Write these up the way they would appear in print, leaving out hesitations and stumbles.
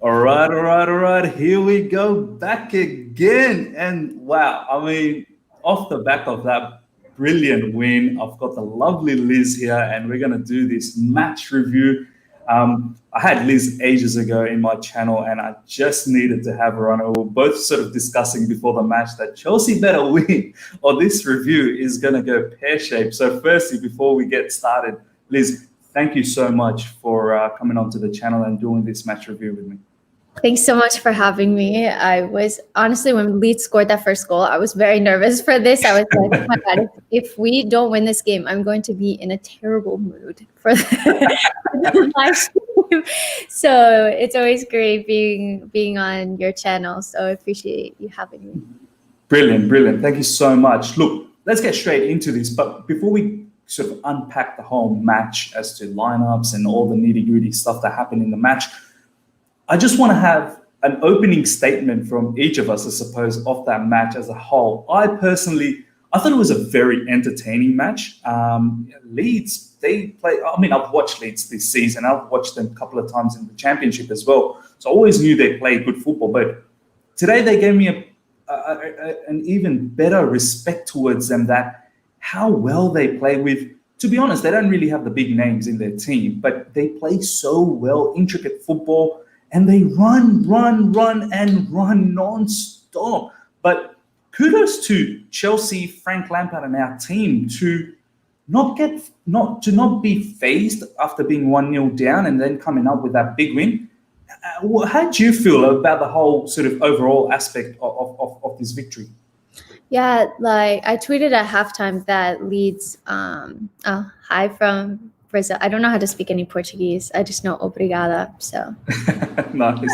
All right. Here we go back again. And wow, I mean, off the back of that brilliant win, I've got the lovely Liz here, and we're going to do this match review. I had Liz ages ago in my channel, and I just needed to have her on. We were both sort of discussing before the match that Chelsea better win, or this review is going to go pear shaped. So, firstly, before we get started, Liz, thank you so much for coming onto the channel and doing this match review with me. Thanks so much for having me. I was honestly, when Leeds scored that first goal, I was very nervous for this. I was like, oh my God, if we don't win this game, I'm going to be in a terrible mood for the live stream. So it's always great being on your channel. So I appreciate you having me. Brilliant. Thank you so much. Look, let's get straight into this. But before we sort of unpack the whole match as to lineups and all the nitty-gritty stuff that happened in the match, I just want to have an opening statement from each of us, I suppose, of that match as a whole. I thought it was a very entertaining match. Leeds, I've watched Leeds this season. I've watched them a couple of times in the championship as well. So I always knew they played good football. But today they gave me an even better respect towards them, that how well they play with. To be honest, they don't really have the big names in their team, but they play so well, intricate football. And they run non-stop. But kudos to Chelsea, Frank Lampard, and our team to not be phased after being 1-0 down and then coming up with that big win. How do you feel about the whole sort of overall aspect of this victory? Yeah, like I tweeted at halftime that Leeds, hi from Brazil. I don't know how to speak any Portuguese. I just know obrigada. So nice.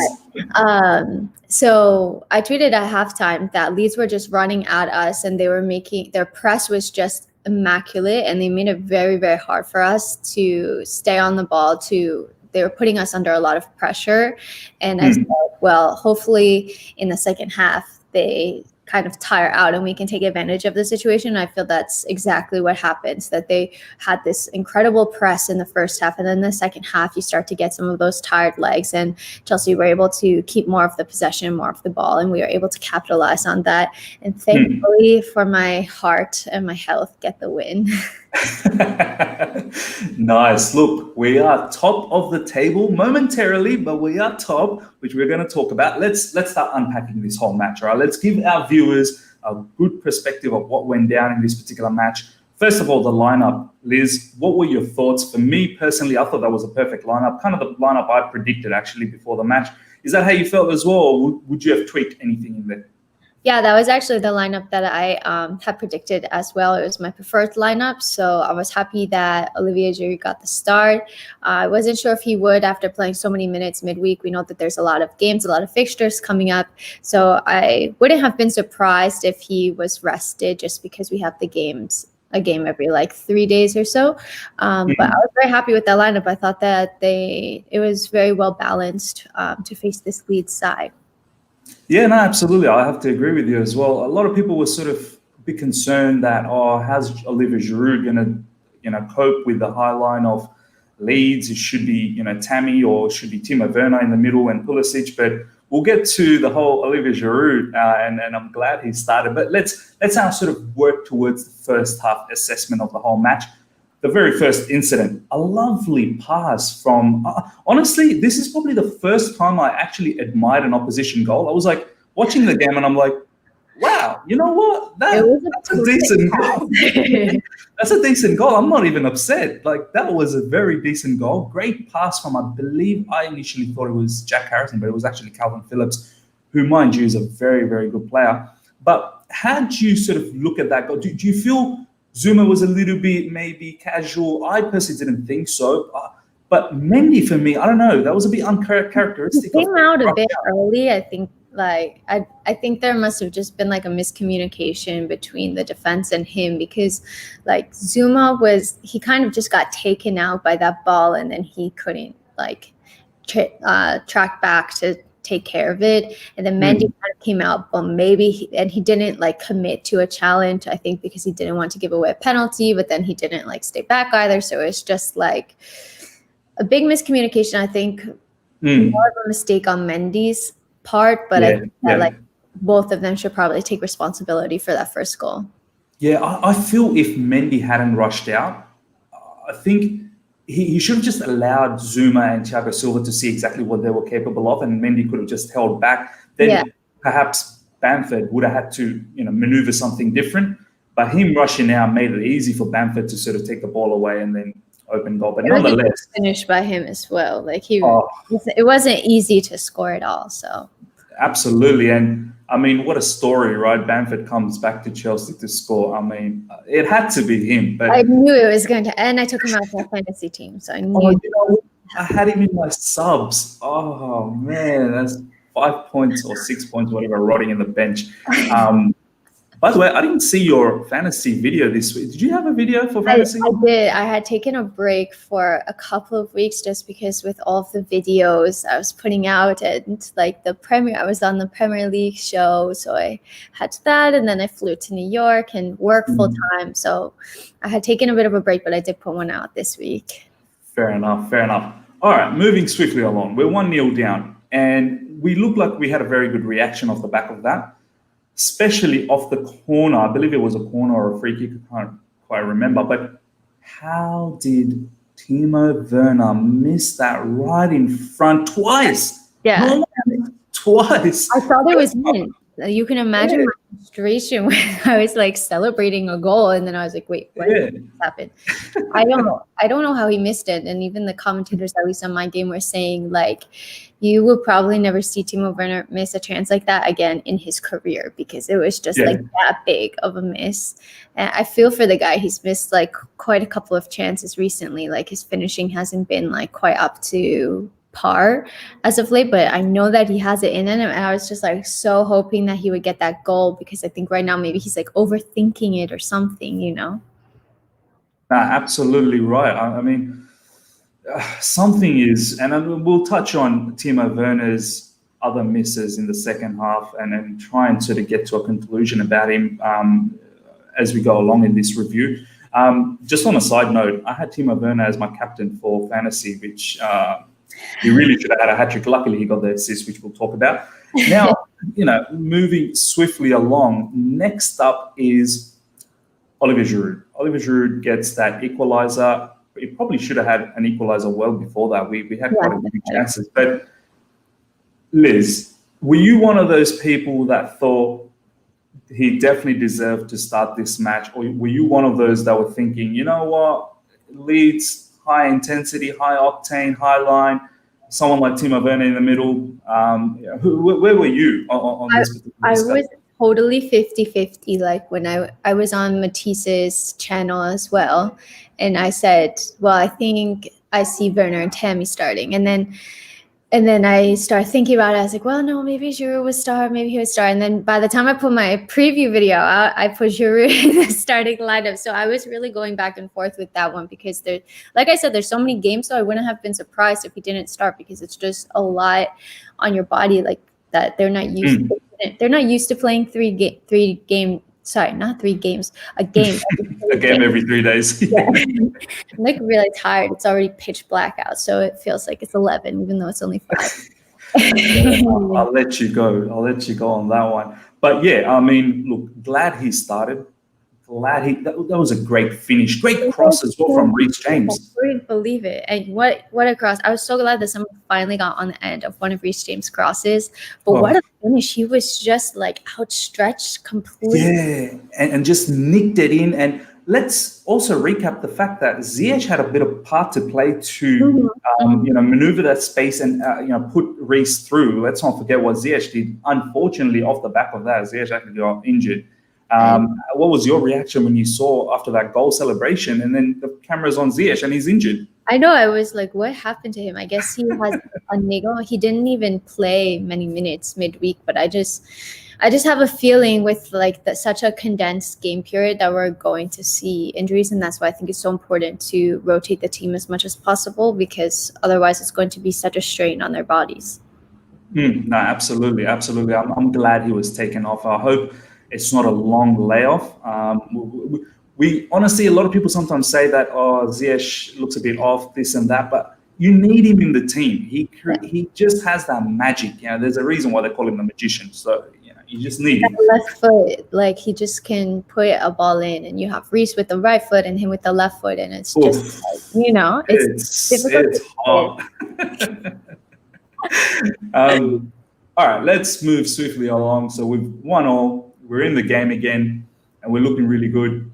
So I tweeted at halftime that Leeds were just running at us, and they were their press was just immaculate, and they made it very, very hard for us to stay on the ball. They were putting us under a lot of pressure, and I said, well, hopefully in the second half they kind of tire out and we can take advantage of the situation. I feel that's exactly what happens, that they had this incredible press in the first half, and then the second half you start to get some of those tired legs, and Chelsea were able to keep more of the possession, more of the ball, and we were able to capitalize on that, and thankfully for my heart and my health, get the win. Nice. Look, we are top of the table momentarily, but we are top, which we're going to talk about. Let's start unpacking this whole match. All right, let's give our viewers a good perspective of what went down in this particular match. First of all, the lineup. Liz, what were your thoughts? For me personally, I thought that was a perfect lineup, kind of the lineup I predicted actually before the match. Is that how you felt as well, or would you have tweaked anything in there? Yeah, that was actually the lineup that I had predicted as well. It was my preferred lineup, so I was happy that Olivier Giroud got the start. I wasn't sure if he would after playing so many minutes midweek. We know that there's a lot of games, a lot of fixtures coming up, so I wouldn't have been surprised if he was rested, just because we have a game every like 3 days or so. But I was very happy with that lineup. I thought that it was very well balanced to face this Leeds side. Yeah, no, absolutely. I have to agree with you as well. A lot of people were sort of a bit concerned that, how's Olivier Giroud going to, cope with the high line of Leeds? It should be, Tammy, or should be Timo Werner in the middle and Pulisic. But we'll get to the whole Olivier Giroud, and I'm glad he started. But let's now sort of work towards the first half assessment of the whole match. The very first incident, a lovely pass from, honestly, this is probably the first time I actually admired an opposition goal. I was like watching the game and I'm like, wow, you know what? That's a decent goal. That's a decent goal. I'm not even upset. Like, that was a very decent goal. Great pass from, I believe, I initially thought it was Jack Harrison, but it was actually Calvin Phillips, who, mind you, is a very, very good player. But how do you sort of look at that goal? Do you feel Zouma was a little bit maybe casual? I personally didn't think so. But Mendy, for me, I don't know. That was a bit uncharacteristic. He came out a bit early, I think. Like, I think there must have just been like a miscommunication between the defense and him, because like Zouma he kind of just got taken out by that ball, and then he couldn't like track back to take care of it. And then Mendy kind of came out, but he didn't like commit to a challenge, I think, because he didn't want to give away a penalty, but then he didn't like stay back either. So it's just like a big miscommunication. I think more of a mistake on Mendy's part, but I think that like both of them should probably take responsibility for that first goal. Yeah, I feel if Mendy hadn't rushed out, I think he should have just allowed Zouma and Thiago Silva to see exactly what they were capable of, and Mendy could have just held back. Then perhaps Bamford would have had to, maneuver something different. But him rushing out made it easy for Bamford to sort of take the ball away and then open goal. But nonetheless, finished by him as well. Like it wasn't easy to score at all. So absolutely, and I mean, what a story, right? Bamford comes back to Chelsea to score. I mean, it had to be him. But I knew it was going to, and I took him out for a fantasy team, so I knew. I had him in my subs. Oh man, that's 5 points or 6 points, whatever, rotting in the bench. By the way, I didn't see your fantasy video this week. Did you have a video for fantasy? I did. I had taken a break for a couple of weeks just because with all of the videos I was putting out and like I was on the Premier League show. So I had that, and then I flew to New York and worked full time. So I had taken a bit of a break, but I did put one out this week. Fair enough. All right, moving swiftly along. We're 1-0 down, and we look like we had a very good reaction off the back of that. Especially off the corner. I believe it was a corner or a free kick. I can't quite remember. But how did Timo Werner miss that right in front twice? Yeah. Twice. I thought it was in. You can imagine my frustration when I was like celebrating a goal, and then I was like, "Wait, what happened?" I don't know how he missed it. And even the commentators, at least on my game, were saying like, "You will probably never see Timo Werner miss a chance like that again in his career because it was just like that big of a miss." And I feel for the guy. He's missed like quite a couple of chances recently. Like his finishing hasn't been like quite up to par as of late, but I know that he has it in him, and I was just like so hoping that he would get that goal because I think right now maybe he's like overthinking it or something, Absolutely right. I mean, something is, and we'll touch on Timo Werner's other misses in the second half and then try and sort of get to a conclusion about him as we go along in this review. Just on a side note, I had Timo Werner as my captain for fantasy, which he really should have had a hat-trick. Luckily, he got the assist, which we'll talk about. Now, moving swiftly along, next up is Olivier Giroud. Olivier Giroud gets that equaliser. He probably should have had an equaliser well before that. We had quite a few chances. But, Liz, were you one of those people that thought he definitely deserved to start this match? Or were you one of those that were thinking, you know what, Leeds, high intensity, high octane, high line, someone like Timo Werner in the middle? Where were you on this particular stuff? I was totally 50-50. Like when I was on Matisse's channel as well, and I said, well, I think I see Werner and Tammy starting. And then I started thinking about it. I was like, well, no, maybe Giroud would start. Maybe he would start. And then by the time I put my preview video out, I put Giroud in the starting lineup. So I was really going back and forth with that one because like I said, there's so many games. So I wouldn't have been surprised if he didn't start because it's just a lot on your body like that. They're not used to. They're not used to playing a game. A game every 3 days. Yeah. I'm like really tired. It's already pitch black out, so it feels like it's 11, even though it's only 5. I'll let you go. On that one. But yeah, I mean, look, glad he started. That was a great finish. Great cross as well from Reece James. I couldn't believe it. And what a cross. I was so glad that someone finally got on the end of one of Reece James' crosses. But what a finish. He was just like outstretched completely. Yeah, and just nicked it in. And let's also recap the fact that Ziyech had a bit of part to play to maneuver that space and put Reece through. Let's not forget what Ziyech did. Unfortunately, off the back of that, Ziyech actually got injured. What was your reaction when you saw after that goal celebration and then the camera's on Ziyech and he's injured? I know. I was like, what happened to him? I guess he has a niggle. He didn't even play many minutes midweek, but I just have a feeling with like such a condensed game period that we're going to see injuries, and that's why I think it's so important to rotate the team as much as possible because otherwise it's going to be such a strain on their bodies. No, absolutely. I'm glad he was taken off. I hope it's not a long layoff. We honestly, a lot of people sometimes say that, Ziyech looks a bit off, this and that. But, you need him in the team. He just has that magic. There's a reason why they call him the magician. So you just need him. Left foot, like he just can put a ball in, and you have Reece with the right foot and him with the left foot, and it's just it's difficult. It's hard. All right, let's move swiftly along. So we've won all. We're in the game again, and we're looking really good.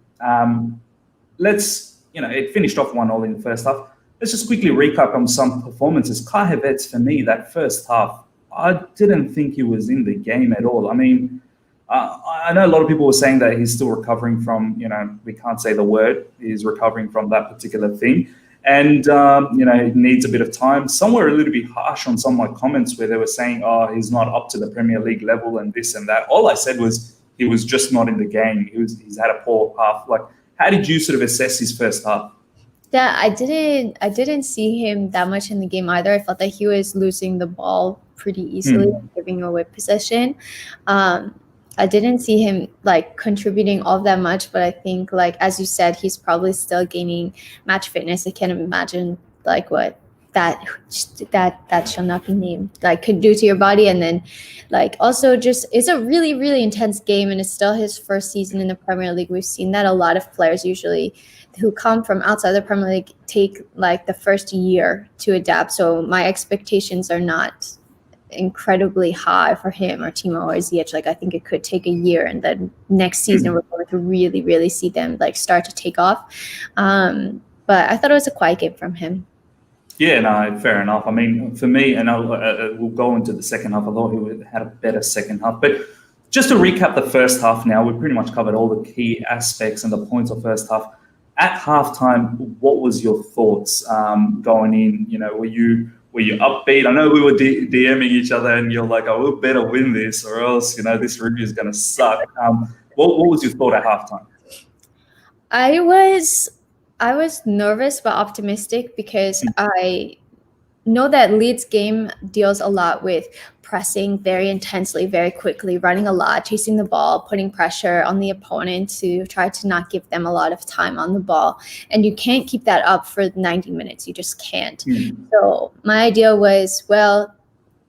It finished off 1-1 in the first half. Let's just quickly recap on some performances. Kai Havertz, for me, that first half, I didn't think he was in the game at all. I mean, I know a lot of people were saying that he's still recovering from, we can't say the word. He's recovering from that particular thing. And, it needs a bit of time. Some were a little bit harsh on some of my comments where they were saying, he's not up to the Premier League level and this and that. All I said was he was just not in the game. He's had a poor half. Like, how did you sort of assess his first half? Yeah, I didn't see him that much in the game either. I felt that he was losing the ball pretty easily, giving away possession. I didn't see him contributing all that much, but I think as you said, he's probably still gaining match fitness. I can't imagine what that shall not be named could do to your body. And then also just it's a really, really intense game, and it's still his first season in the Premier League. We've seen that a lot of players usually who come from outside the Premier League take the first year to adapt. So my expectations are not incredibly high for him or Timo or Ziyech. I think it could take a year, and then next season we're going to really, really see them start to take off. But I thought it was a quiet game from him. Yeah, no, fair enough. I mean, for me, and we'll go into the second half. I thought he had a better second half. But just to recap the first half now, we pretty much covered all the key aspects and the points of first half. At halftime, what was your thoughts going in? Were you upbeat? I know we were DMing each other, and you're like, "Oh, we better win this, or else this review is going to suck." What was your thought at halftime? I was nervous but optimistic because I know that Leeds game deals a lot with pressing very intensely, very quickly, running a lot, chasing the ball, putting pressure on the opponent to try to not give them a lot of time on the ball. And you can't keep that up for 90 minutes. You just can't. So my idea was,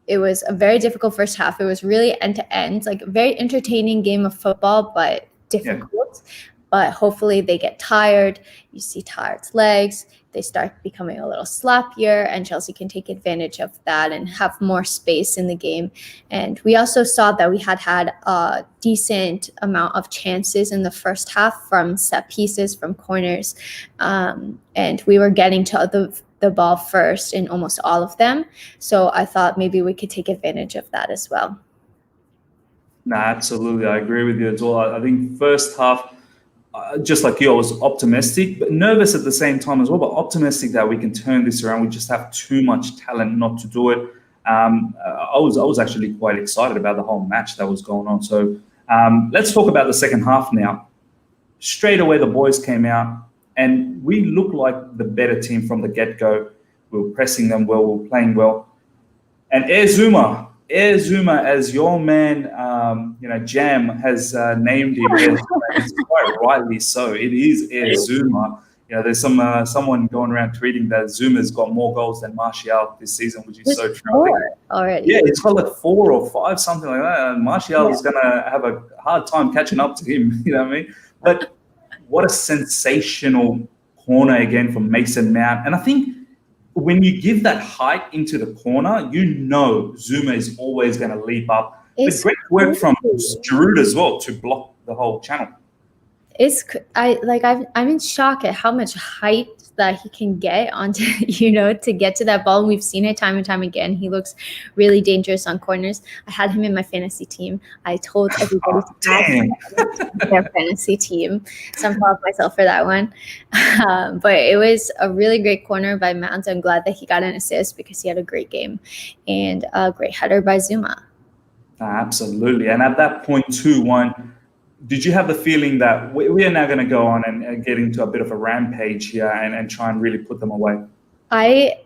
it was a very difficult first half. It was really end-to-end, a very entertaining game of football, but difficult. Yeah. But hopefully they get tired. You see tired legs. They start becoming a little sloppier, and Chelsea can take advantage of that and have more space in the game. And we also saw that we had a decent amount of chances in the first half from set pieces, from corners. And we were getting to the ball first in almost all of them. So I thought maybe we could take advantage of that as well. No, absolutely. I agree with you as well. I think first half, just like you, I was optimistic, but nervous at the same time as well, but optimistic that we can turn this around. We just have too much talent not to do it. I was actually quite excited about the whole match that was going on. So let's talk about the second half now. Straight away, the boys came out, and we looked like the better team from the get-go. We were pressing them well, we were playing well. And Zouma, as your man, Jam has named him. It's quite rightly so. It is Zouma. There's someone going around tweeting that Zuma's got more goals than Martial this season, which is so true. Already. Yeah, it's got 4 or 5, something like that. And Martial is going to have a hard time catching up to him. You know what I mean? But what a sensational corner again from Mason Mount. And I think when you give that height into the corner, Zouma is always going to leap up. It's great work from Giroud as well to block the whole channel. I'm in shock at how much height that he can get onto, to get to that ball. We've seen it time and time again. He looks really dangerous on corners. I had him in my fantasy team. I told everybody to have their fantasy team. So I'm proud of myself for that one. But it was a really great corner by Mount. I'm glad that he got an assist because he had a great game, and a great header by Zouma. Absolutely. And at that point, 2-1, did you have the feeling that we are now going to go on and get into a bit of a rampage here and try and really put them away? I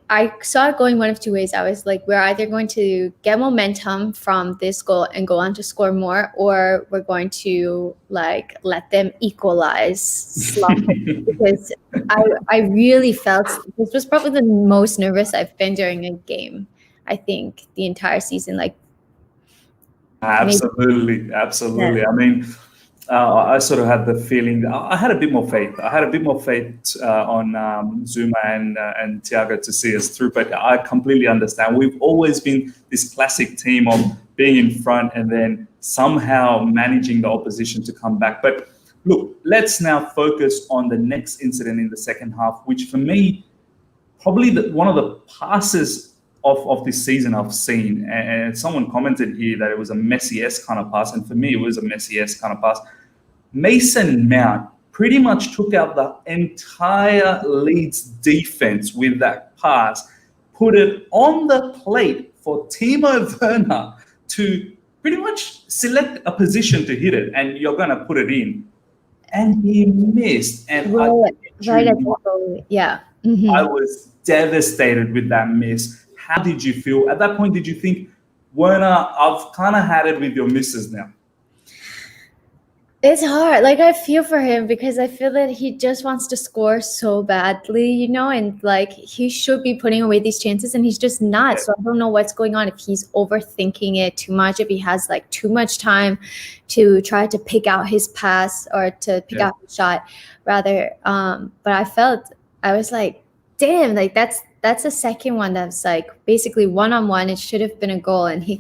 saw it going one of two ways. I was like, we're either going to get momentum from this goal and go on to score more, or we're going to like let them equalize slump. Because I really felt this was probably the most nervous I've been during a game. I think the entire season, like maybe. Absolutely. Yeah. I mean, I sort of had the feeling. I had a bit more faith. I had a bit more faith on Zouma and Thiago to see us through. But I completely understand. We've always been this classic team of being in front and then somehow managing the opposition to come back. But look, let's now focus on the next incident in the second half, which for me, probably one of the passes of this season I've seen. And someone commented here that it was a Messi-esque kind of pass. And for me, it was a Messi-esque kind of pass. Mason Mount pretty much took out the entire Leeds defense with that pass, put it on the plate for Timo Werner to pretty much select a position to hit it, and you're going to put it in. And he missed. And Right at the goal. Yeah. Mm-hmm. I was devastated with that miss. How did you feel? At that point, did you think, Werner, I've kind of had it with your misses now? It's hard. Like, I feel for him because I feel that he just wants to score so badly, you know, and like he should be putting away these chances and he's just not. So I don't know what's going on, if he's overthinking it too much, if he has like too much time to try to pick out his pass or to pick out his shot rather. But I was like, damn, like that's the second one that's like basically one-on-one. It should have been a goal and he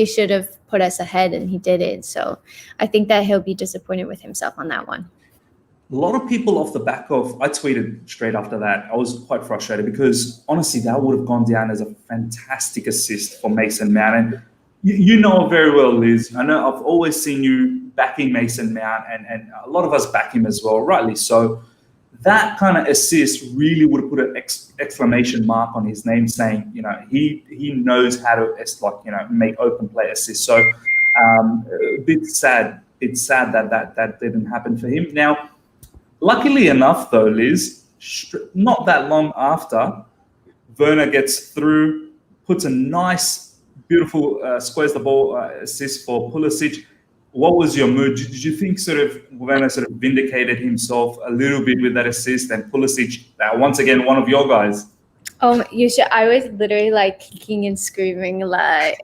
should have put us ahead and he didn't. So I think that he'll be disappointed with himself on that one. A lot of people off the back of, I tweeted straight after that, I was quite frustrated because honestly, that would have gone down as a fantastic assist for Mason Mount. And you know very well, Liz, I know I've always seen you backing Mason Mount and a lot of us back him as well, rightly so. That kind of assist really would have put an exclamation mark on his name, saying, you know, he knows how to make open play assists. So a bit sad. It's sad that didn't happen for him. Now, luckily enough, though, Liz, not that long after, Werner gets through, puts a nice, beautiful squares the ball assist for Pulisic. What was your mood? Did you think sort of Werner sort of vindicated himself a little bit with that assist, and Pulisic, once again, one of your guys? Oh, you should. I was literally like kicking and screaming, like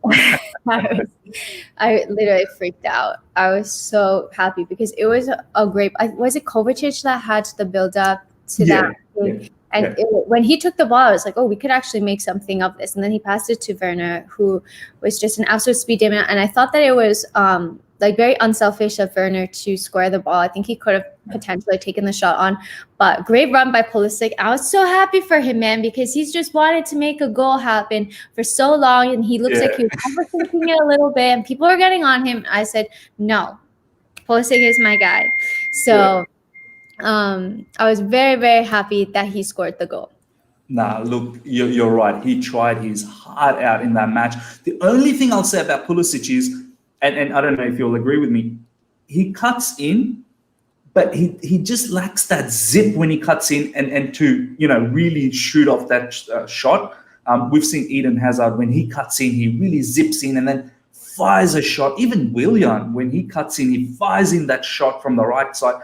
I literally freaked out. I was so happy because it was a great. Was it Kovacic that had the build up to that? Yeah. And when he took the ball, I was like, oh, we could actually make something of this. And then he passed it to Werner, who was just an absolute speed demon. And I thought that it was like very unselfish of Werner to square the ball. I think he could have potentially taken the shot on, but great run by Pulisic. I was so happy for him, man, because he's just wanted to make a goal happen for so long, and he looks like he was overthinking it a little bit, and people are getting on him. I said, no, Pulisic is my guy. So I was very, very happy that he scored the goal. Nah, look, you're right. He tried his heart out in that match. The only thing I'll say about Pulisic is, and I don't know if you'll agree with me, he cuts in, but he just lacks that zip when he cuts in and to, you know, really shoot off that shot. We've seen Eden Hazard, when he cuts in, he really zips in and then fires a shot. Even Willian, when he cuts in, he fires in that shot from the right side.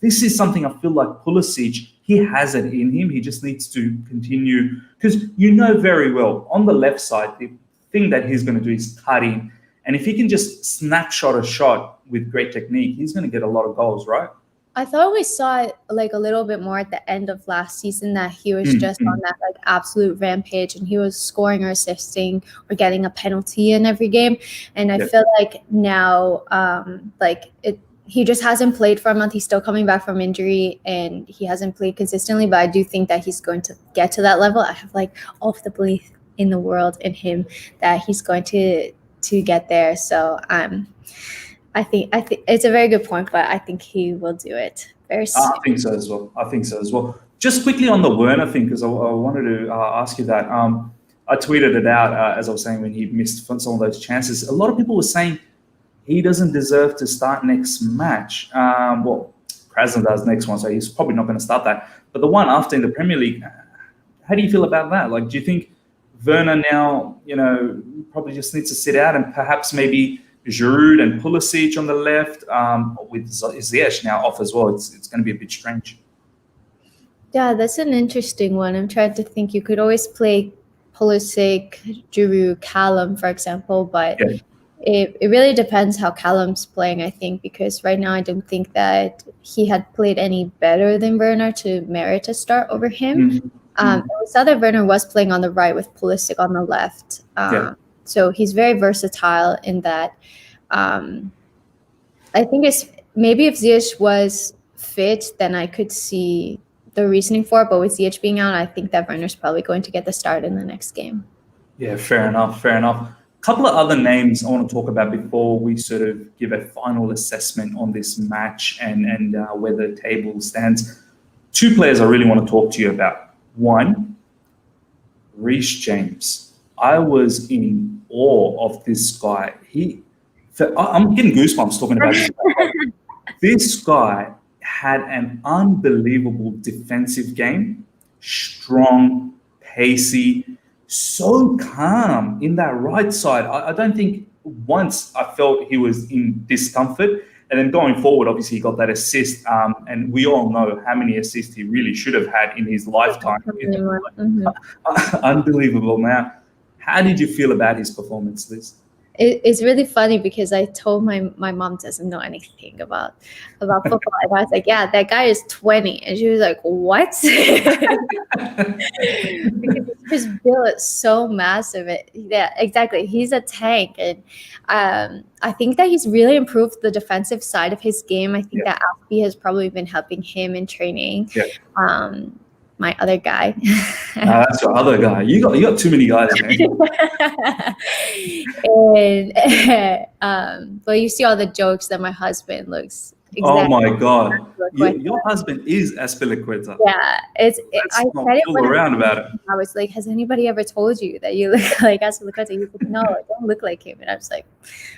This is something I feel like Pulisic, he has it in him. He just needs to continue, because you know very well, on the left side, the thing that he's going to do is cut in. And if he can just snapshot a shot with great technique, he's going to get a lot of goals, right? I thought we saw it like a little bit more at the end of last season, that he was just on that like absolute rampage and he was scoring or assisting or getting a penalty in every game. And I feel like now he just hasn't played for a month. He's still coming back from injury and he hasn't played consistently, but I do think that he's going to get to that level. I have like all of the belief in the world in him that he's going to get there. So I think it's a very good point, but I think he will do it very soon. I think so as well. Just quickly on the Werner thing, because I wanted to ask you that. I tweeted it out, as I was saying, when he missed some of those chances. A lot of people were saying he doesn't deserve to start next match. Well, Krasnodar's next one, so he's probably not going to start that. But the one after in the Premier League, how do you feel about that? Like, do you think Werner now, probably just needs to sit out, and perhaps maybe Giroud and Pulisic on the left, with Ziyech now off as well? It's going to be a bit strange. Yeah, that's an interesting one. I'm trying to think. You could always play Pulisic, Giroud, Callum, for example, but Yeah. it really depends how Callum's playing, I think, because right now I don't think that he had played any better than Werner to merit a start over him. We saw that Werner was playing on the right with Pulisic on the left. So he's very versatile in that. I think it's maybe if Ziyech was fit, then I could see the reasoning for it. But with Ziyech being out, I think that Werner's probably going to get the start in the next game. Yeah, fair enough. Couple of other names I want to talk about before we sort of give a final assessment on this match and where the table stands. Two players I really want to talk to you about. One, Reece James. I was in awe of this guy. I'm getting goosebumps talking about this guy. This guy had an unbelievable defensive game, strong, pacey, so calm in that right side. I don't think once I felt he was in discomfort. And then going forward, obviously, he got that assist. And we all know how many assists he really should have had in his lifetime. Unbelievable, man. How did you feel about his performance, Liz? It's really funny because I told my mom doesn't know anything about football. And I was like, yeah, that guy is 20. And she was like, what? Because his build is so massive. Yeah, exactly. He's a tank. And I think that he's really improved the defensive side of his game. I think that Alfie has probably been helping him in training. My other guy. That's your other guy. You got too many guys, man. But you see all the jokes that my husband looks. Oh my God! Your husband is Azpilicueta. Yeah, I said it all around about it. I was like, "Has anybody ever told you that you look like Azpilicueta?" He's like, "No, I don't look like him." And I was like,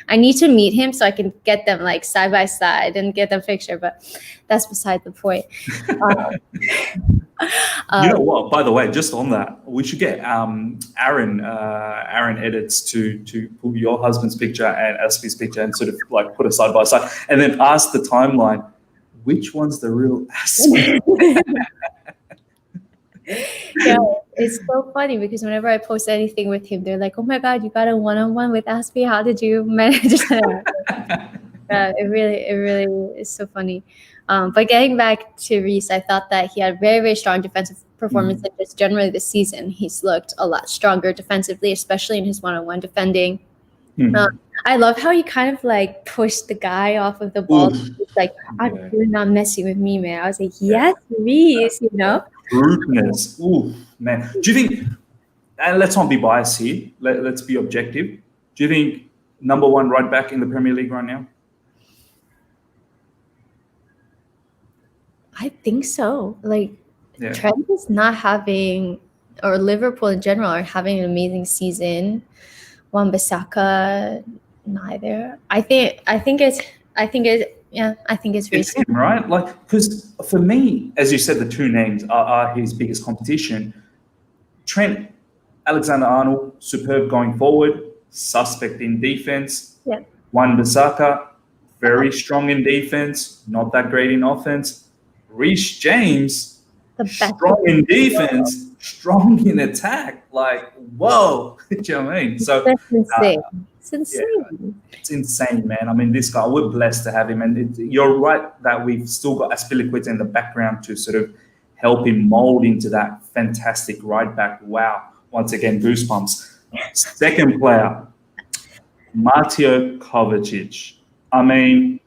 "I need to meet him so I can get them like side by side and get them picture." But that's beside the point. You know what? By the way, just on that, we should get Aaron edits to put your husband's picture and Aspi's picture and sort of like put it side by side, and then ask the timeline, which one's the real Aspi? Yeah, it's so funny because whenever I post anything with him, they're like, "Oh my God, you got a one-on-one with Aspi? How did you manage that?" It really is so funny. But getting back to Reece, I thought that he had very, very strong defensive performance. And just generally this season, he's looked a lot stronger defensively, especially in his one-on-one defending. I love how he kind of like pushed the guy off of the ball. He's like, "You're not messing with me, man." I was like, "Yes, Reece," Rudeness. Ooh, man. Do you think, and let's not be biased here, let's be objective. Do you think number one right back in the Premier League right now? I think so. Like, Trent is not having, or Liverpool in general are having an amazing season. Wan-Bissaka, neither. I think it's Reece. It's him, right? Like, because for me, as you said, the two names are his biggest competition. Trent Alexander-Arnold, superb going forward, suspect in defense. Yeah. Wan-Bissaka, very strong in defense, not that great in offense. Reece James, strong in defense, strong in attack. Like, whoa, do you know what I mean? So that's insane. It's insane. Yeah, it's insane, man. I mean, this guy, we're blessed to have him. And you're right that we've still got Azpilicueta in the background to sort of help him mold into that fantastic right back. Wow. Once again, goosebumps. Second player, Mateo Kovacic. I mean,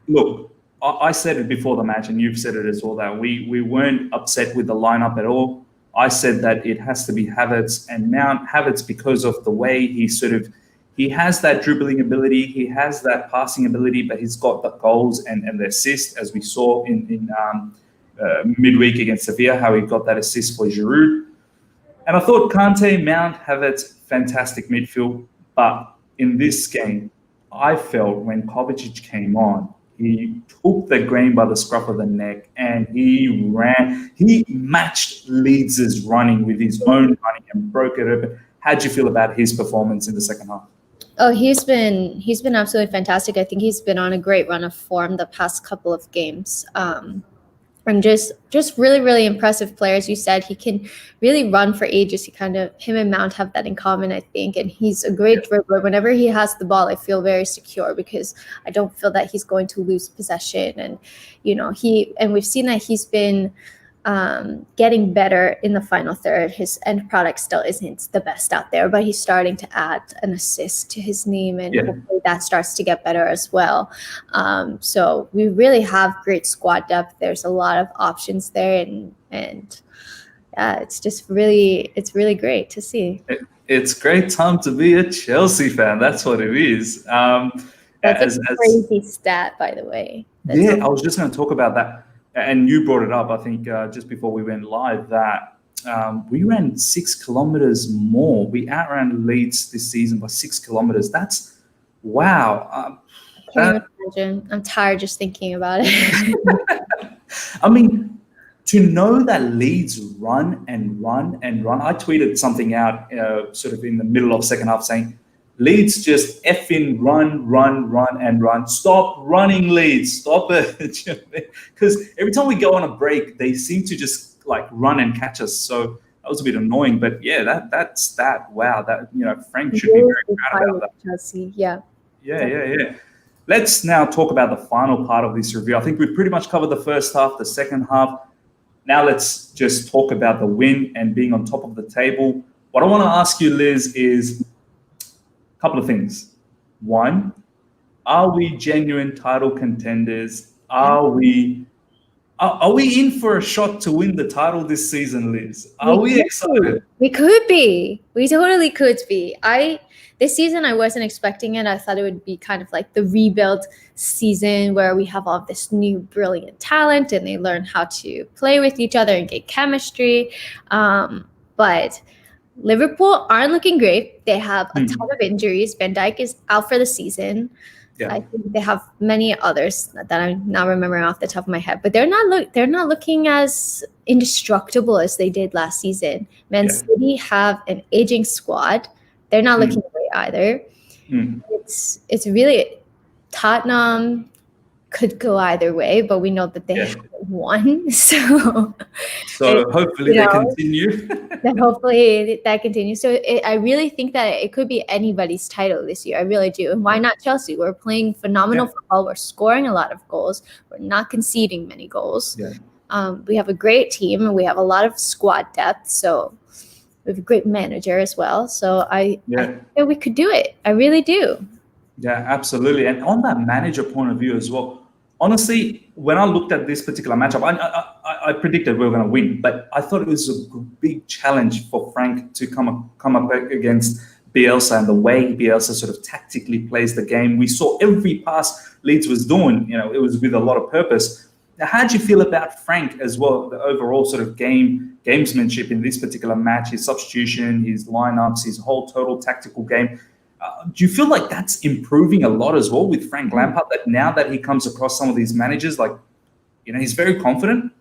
look, I said it before the match, and you've said it as well, that we weren't upset with the lineup at all. I said that it has to be Havertz and Mount. Havertz, because of the way he has that dribbling ability, he has that passing ability, but he's got the goals and the assist, as we saw in midweek against Sevilla, how he got that assist for Giroud. And I thought Kante, Mount, Havertz, fantastic midfield. But in this game, I felt when Kovacic came on, He took the game by the scruff of the neck and he ran. He matched Leeds' running with his own running and broke it open. How'd you feel about his performance in the second half? Oh, he's been absolutely fantastic. I think he's been on a great run of form the past couple of games. And just really, really impressive player. As you said, he can really run for ages. Him and Mount have that in common, I think. And he's a great dribbler. Whenever he has the ball, I feel very secure because I don't feel that he's going to lose possession. And, we've seen that he's been getting better in the final third. His end product still isn't the best out there, but he's starting to add an assist to his name, and hopefully that starts to get better as well. So we really have great squad depth. There's a lot of options there, and it's really great to see. It's great time to be a Chelsea fan. That's what it is. That's a crazy stat, by the way. I was just going to talk about that. And you brought it up, I think, just before we went live, that we ran 6 kilometers more. We outran Leeds this season by 6 kilometers. That's wow. I can't imagine. I'm tired just thinking about it. I mean, to know that Leeds run and run and run. I tweeted something out sort of in the middle of second half saying, Leeds just effing run. Stop running, Leeds. Stop it. Because every time we go on a break, they seem to just like run and catch us. So that was a bit annoying. But yeah, that's wow. That Frank should be very proud about that. Chelsea, yeah. Let's now talk about the final part of this review. I think we've pretty much covered the first half, the second half. Now let's just talk about the win and being on top of the table. What I want to ask you, Liz, is couple of things. One, are we genuine title contenders? Are we in for a shot to win the title this season, Liz? Are we excited? We could be. We totally could be. This season I wasn't expecting it. I thought it would be kind of like the rebuild season where we have all this new brilliant talent and they learn how to play with each other and get chemistry. But Liverpool aren't looking great. They have a ton of injuries. Van Dijk is out for the season. Yeah. I think they have many others that I'm not remembering off the top of my head, but they're not looking as indestructible as they did last season. Man City have an aging squad. They're not looking great either. It's really Tottenham could go either way, but we know that they haven't won. So hopefully they continue. Hopefully that continues. So I really think that it could be anybody's title this year. I really do. And why not Chelsea? We're playing phenomenal football. We're scoring a lot of goals. We're not conceding many goals. We have a great team and we have a lot of squad depth. So we have a great manager as well. So I think we could do it. I really do. Yeah, absolutely. And on that manager point of view as well, honestly, when I looked at this particular matchup, I predicted we were going to win, but I thought it was a big challenge for Frank to come up against Bielsa and the way Bielsa sort of tactically plays the game. We saw every pass Leeds was doing, it was with a lot of purpose. Now, how do you feel about Frank as well, the overall sort of gamesmanship in this particular match, his substitution, his lineups, his whole total tactical game? Do you feel like that's improving a lot as well with Frank Lampard, that now that he comes across some of these managers, he's very confident?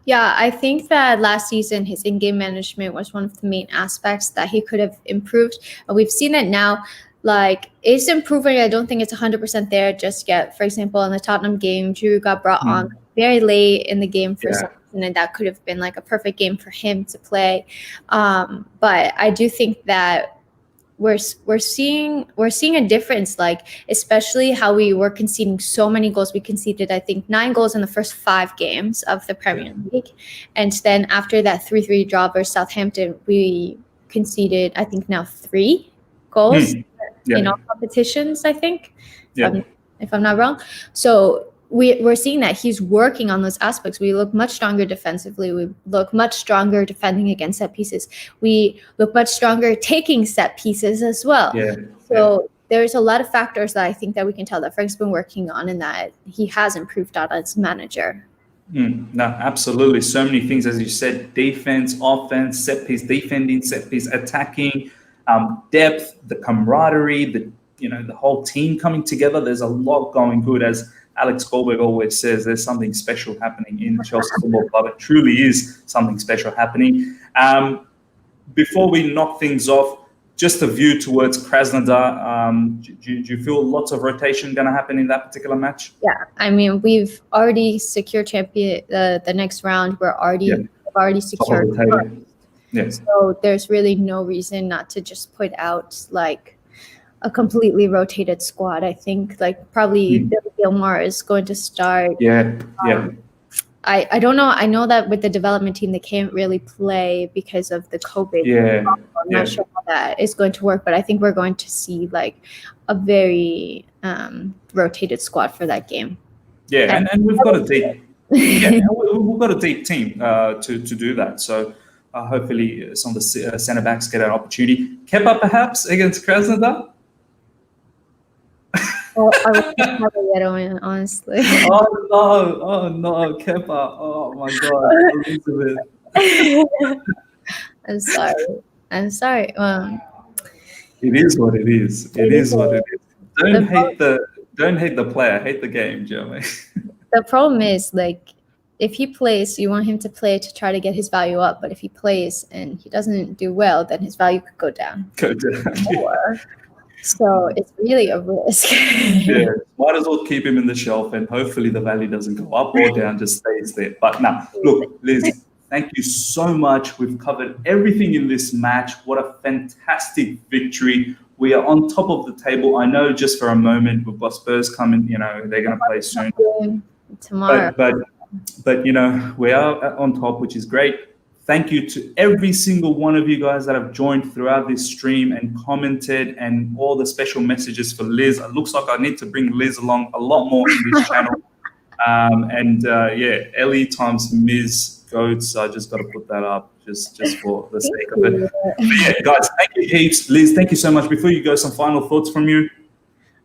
Yeah, I think that last season his in-game management was one of the main aspects that he could have improved. We've seen it now. It's improving. I don't think it's 100% there just yet. For example, in the Tottenham game, Giroud got brought on very late in the game for some reason, and that could have been like a perfect game for him to play. But I do think that we're seeing a difference, especially how we were conceding so many goals. We conceded, I think, 9 goals in the first 5 games of the Premier League. And then after that 3-3 draw versus Southampton, we conceded, I think, now 3 goals in all competitions, I think, if I'm not wrong. So we're seeing that he's working on those aspects. We look much stronger defensively. We look much stronger defending against set pieces. We look much stronger taking set pieces as well. There's a lot of factors that I think that we can tell that Frank's been working on and that he has improved on as manager. No, absolutely. So many things, as you said: defense, offense, set piece, defending, set piece, attacking, depth, the camaraderie, the whole team coming together. There's a lot going good as Alex Goldberg always says there's something special happening in Chelsea Football Club. It truly is something special happening. Before we knock things off, just a view towards Krasnodar. Do you feel lots of rotation going to happen in that particular match? Yeah, I mean, we've already secured champion the next round. We've already secured. Yes. So there's really no reason not to just put out like a completely rotated squad. I think like probably Billy Gilmore is going to start. I don't know. I know that with the development team, they can't really play because of the COVID. I'm not sure how that is going to work, but I think we're going to see like a very rotated squad for that game. Yeah, and we've got a deep, we've got a deep team to do that. So hopefully some of the centre backs get an opportunity. Kepa perhaps against Krasnodar. I would never get on, honestly. Oh no, Kepa! Oh my God, Elizabeth. I'm sorry. It is what it is. It is what it is. Don't hate the player. Hate the game, Jeremy. The problem is like if he plays, you want him to play to try to get his value up. But if he plays and he doesn't do well, then his value could go down. So it's really a risk. Might as well keep him in the shelf, and hopefully the value doesn't go up or down, just stays there. But now, look, Liz, thank you so much. We've covered everything in this match. What a fantastic victory. We are on top of the table. I know just for a moment we've got Spurs coming, they're going to play soon. Tomorrow. But we are on top, which is great. Thank you to every single one of you guys that have joined throughout this stream and commented, and all the special messages for Liz. It looks like I need to bring Liz along a lot more in this channel. Ellie times Ms. Goats. I just got to put that up just for the sake of it. But yeah, guys, thank you heaps. Liz, thank you so much. Before you go, some final thoughts from you?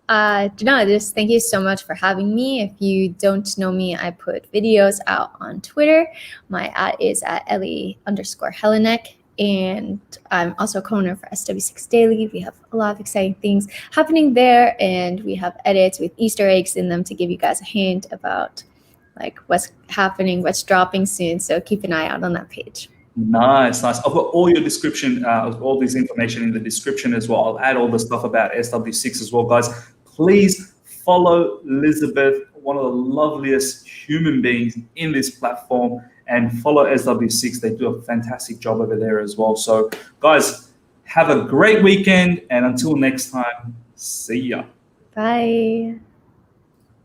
Just thank you so much for having me. If you don't know me, I put videos out on Twitter. My @ is @Ellie_Helenek, and I'm also a co-owner for SW6 Daily. We have a lot of exciting things happening there, and we have edits with Easter eggs in them to give you guys a hint about like what's happening, what's dropping soon. So keep an eye out on that page. Nice. I've got all your description, all this information in the description as well. I'll add all the stuff about SW6 as well, guys. Please follow Elizabeth, one of the loveliest human beings in this platform, and follow SW6. They do a fantastic job over there as well. So, guys, have a great weekend, and until next time, see ya. Bye.